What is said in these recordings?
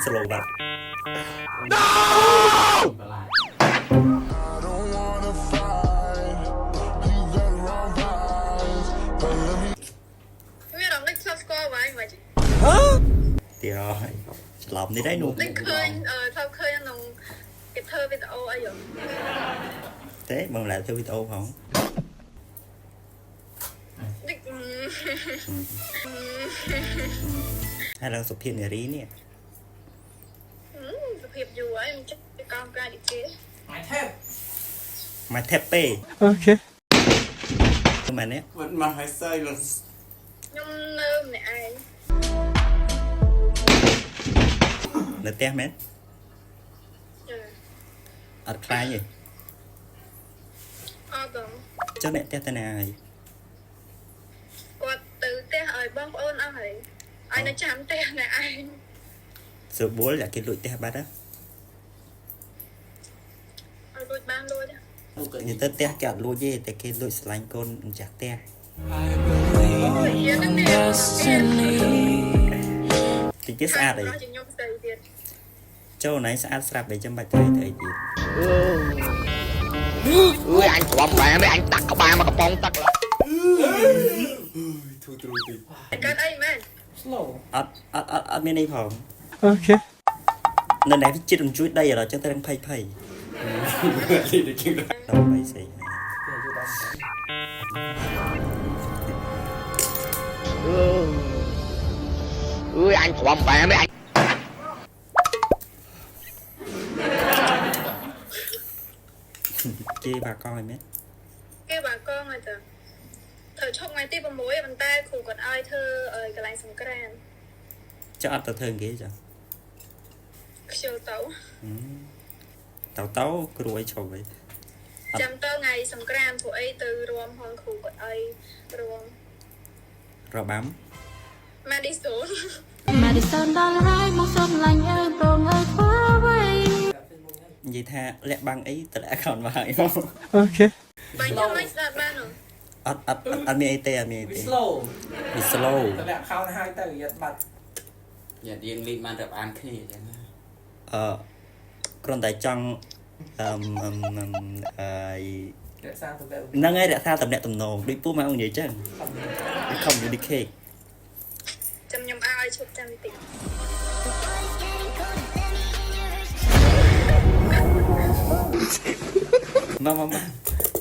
slow បាត់ Nghe đọc lịch sao score vậy mà chị ទីហើយច្រឡំនេះដែរនោះ lịch khơi sao khơi nó cái thơ video ấy rồi ទេបងឡាធ្វើវីដេអូផង lịch ហើយឡើងសុភាពនារីនេះ thực hiện dù ấy em chắc cái con ra đi kiaមកថេបពេ Okay. ម៉ែនេះ vẫn mà hay say là nhung nơm này ai នៅផ្ទះមែន ừ. អត់ខ្លាចទេ vâng ចុះអ្នកផ្ទះទៅណាហើយ quạt từ te ở bông ôn ao hả ai nó chạm te này ai សើបួលតែគេលួចផ្ទះបាត់ហ៎ ở đôi ban đôi đó និយាយទៅផ្ទះគេអត់លួចទេតែគេលួចស្រឡាញ់កូនម្ចាស់ផ្ទះ ôi yên nó nè តិចទៀតស្អាតអី nó chỉ nhung đầy tiền ចូលណៃស្អាតស្រាប់តែចាំបាច់ទៅអីទៀត ui anh quặp bạn mấy anh đặt ba mà cặp bông tắt là thu trù thì cái ấy mà អត់មានអីផង Okay. នៅណែវាចិត្តរំជួយដីឥឡូវចឹងទៅនឹងភ័យ thì để kêu đó ដើម្បីស្អី ui anh quặp bạn mấy anh ជេរបាកងឲ្យមែន cái bà con rồi tờ thời chốc ngày tiếp mối bàn tay khủ còn ai thơ ở cái lạnh sông kran ចុះអត់ទៅធ្វើគេចា chiều tấu តៅគ្រូអីឈប់វិញ chăm tơ ngày sông kran của ấy từ rùm hoàng khủ còn ai rùm របាំ mà đi xuống Madison ដល់ហើយមកសុំឡាញ់អើប្រងើធ្វើអ្វី និយាយថាលាក់បាំងអីទៅលាក់ account មកហើយ Okay. bánh cho mấy giặt ban rồi អត់មានអីទេអត់មានអីទេ slow វា slow តែលាក់ខោឲ្យទៅយ៉ាត់បាត់ dạ điên lên mà được ăn khi vậy គ្រាន់តែចង់អឺ រក្សាទៅបែប ហ្នឹងហើយរក្សាតំណែងតំណងដូចពូម៉ែអង្គនិយាយចឹង communicate chăm nhầm ai chụp chăm tịnh មក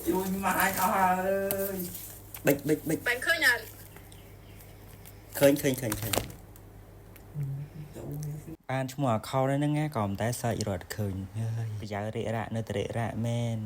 ជួយមកអាចអស់ហើយ បិច bánh khơi nhà ឃើញបានឈ្មោះអាខោហ្នឹងណាក៏មិនតែសើចរត់ឃើញហើយប្រយោជន៍រេរ៉ាក់នៅតែរេរ៉ាក់មែន